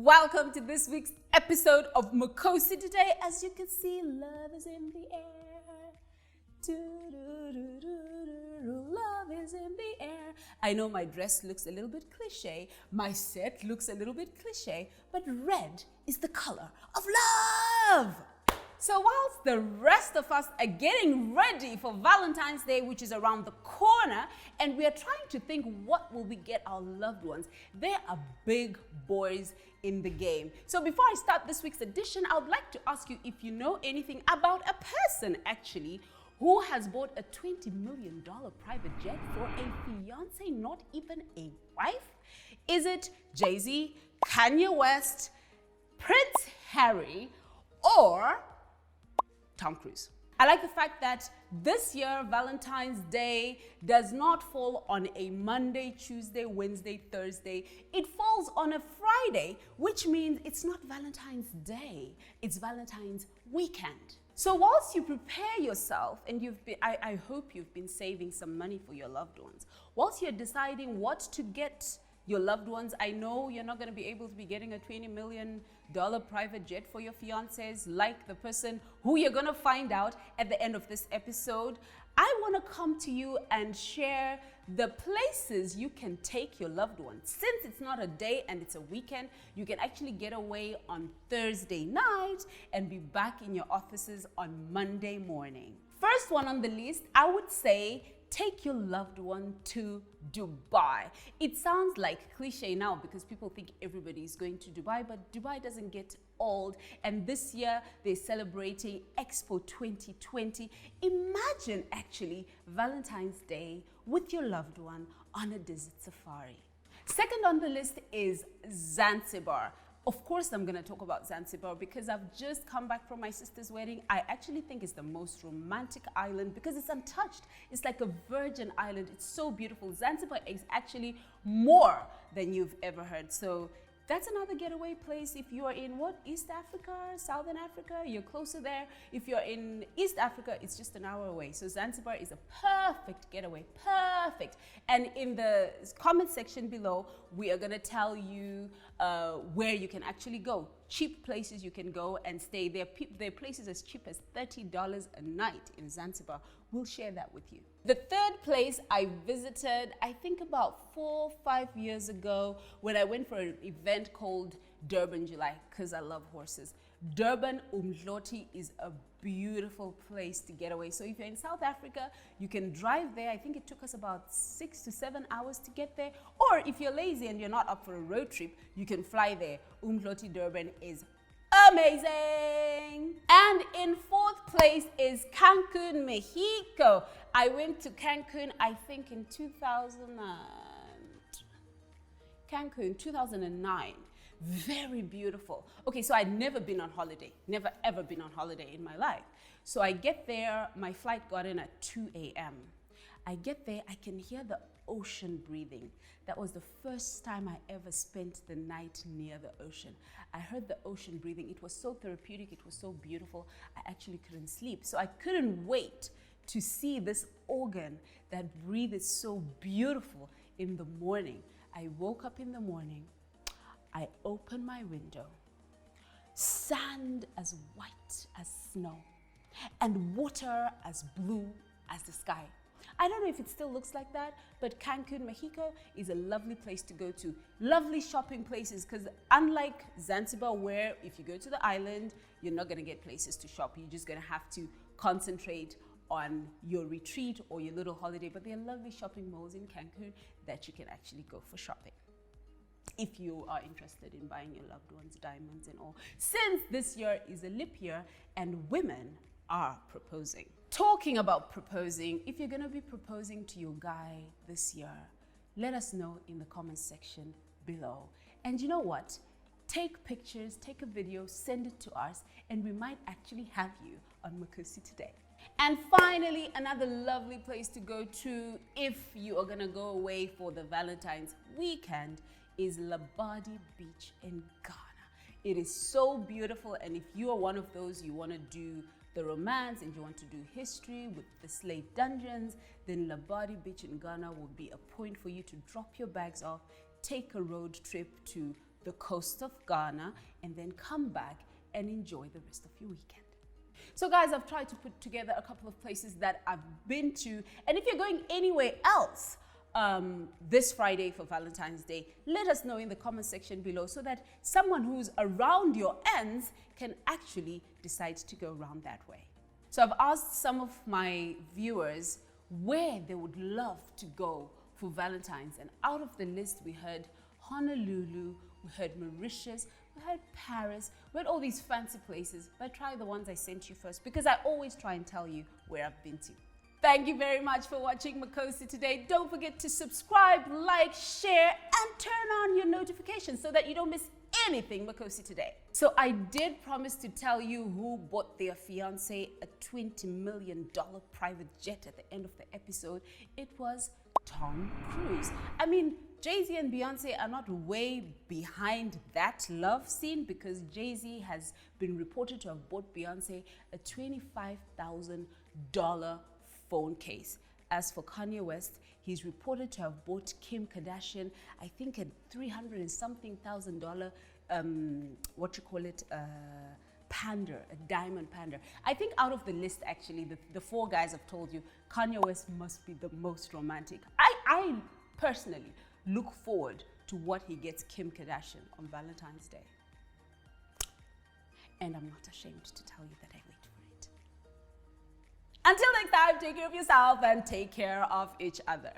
Welcome to this week's episode of Makosi Today. As you can see, love is in the air. Love is in the air. I know my dress looks a little bit cliche, my set looks a little bit cliche, but red is the color of love. So whilst the rest of us are getting ready for Valentine's Day, which is around the corner, and we are trying to think what will we get our loved ones, there are big boys in the game. So before I start this week's edition, I would like to ask you if you know anything about a person actually who has bought a $20 million private jet for a fiance, not even a wife? Is it Jay-Z, Kanye West, Prince Harry, or Tom Cruise? I like the fact that this year, Valentine's Day does not fall on a Monday, Tuesday, Wednesday, Thursday. It falls on a Friday, which means it's not Valentine's Day, it's Valentine's weekend. So whilst you prepare yourself, and I hope you've been saving some money for your loved ones, whilst you're deciding what to get your loved ones, I know you're not going to be able to be getting a $20 million private jet for your fiancés like the person who you're going to find out at the end of this episode. I want to come to you and share the places you can take your loved ones. Since it's not a day and it's a weekend, you can actually get away on Thursday night and be back in your offices on Monday morning. First one on the list, I would say take your loved one to Dubai. It sounds like cliche now because people think everybody is going to Dubai, but Dubai doesn't get old. And this year they're celebrating Expo 2020. Imagine actually Valentine's Day with your loved one on a desert safari. Second on the list is Zanzibar. Of course, I'm going to talk about Zanzibar because I've just come back from my sister's wedding. I actually think it's the most romantic island because it's untouched. It's like a virgin island. It's so beautiful. Zanzibar is actually more than you've ever heard. So that's another getaway place. If you are in East Africa, Southern Africa, you're closer there. If you're in East Africa, it's just an hour away. So Zanzibar is a perfect getaway, perfect. And in the comment section below, we are gonna tell you where you can actually go. Cheap places you can go and stay. There are places as cheap as $30 a night in Zanzibar. We'll share that with you. The third place I visited, I think about 4 or 5 years ago when I went for an event called Durban July, because I love horses. Durban Umdloti is a beautiful place to get away. So if you're in South Africa, you can drive there. I think it took us about 6 to 7 hours to get there. Or if you're lazy and you're not up for a road trip, you can fly there. Umdloti Durban is amazing. And in fourth place is Cancun, Mexico. I went to Cancun, I think in 2009. Very beautiful. Okay, so I'd never been on holiday, never ever been on holiday in my life. So I get there, my flight got in at 2 a.m. I get there, I can hear the ocean breathing. That was the first time I ever spent the night near the ocean. I heard the ocean breathing. It was so therapeutic, it was so beautiful. I actually couldn't sleep. So I couldn't wait to see this organ that breathes so beautiful in the morning. I woke up in the morning, I opened my window, sand as white as snow, and water as blue as the sky. I don't know if it still looks like that, but Cancun, Mexico is a lovely place to go to. Lovely shopping places, because unlike Zanzibar, where if you go to the island, you're not gonna get places to shop. You're just gonna have to concentrate on your retreat or your little holiday, but there are lovely shopping malls in Cancun that you can actually go for shopping if you are interested in buying your loved ones diamonds and all. Since this year is a leap year and women are proposing. Talking about proposing, if you're gonna be proposing to your guy this year, let us know in the comments section below. And you know what? Take pictures, take a video, send it to us, and we might actually have you on Makosi Today. And finally, another lovely place to go to if you are gonna go away for the Valentine's weekend is Labadi Beach in Ghana. It is so beautiful, and if you are one of those, you wanna do the romance and you want to do history with the slave dungeons, then Labadi Beach in Ghana will be a point for you to drop your bags off, take a road trip to the coast of Ghana, and then come back and enjoy the rest of your weekend. So guys, I've tried to put together a couple of places that I've been to, and if you're going anywhere else this Friday for Valentine's Day, let us know in the comment section below so that someone who's around your ends can actually decide to go around that way. So I've asked some of my viewers where they would love to go for Valentine's, and out of the list we heard Honolulu, we heard Mauritius, we heard Paris, we heard all these fancy places, but try the ones I sent you first because I always try and tell you where I've been to. Thank you very much for watching Makosi Today. Don't forget to subscribe, like, share, and turn on your notifications so that you don't miss anything Makosi Today. So I did promise to tell you who bought their fiance a $20 million private jet at the end of the episode. It was Tom Cruise. I mean, Jay-Z and Beyonce are not way behind that love scene because Jay-Z has been reported to have bought Beyonce a $25,000 phone case. As for Kanye West, he's reported to have bought Kim Kardashian, I think a $300 and something thousand, panda, a diamond panda. I think out of the list, actually, the four guys I've told you, Kanye West must be the most romantic. I personally look forward to what he gets Kim Kardashian on Valentine's Day. And I'm not ashamed to tell you that I wait for it. Until next time, take care of yourself and take care of each other.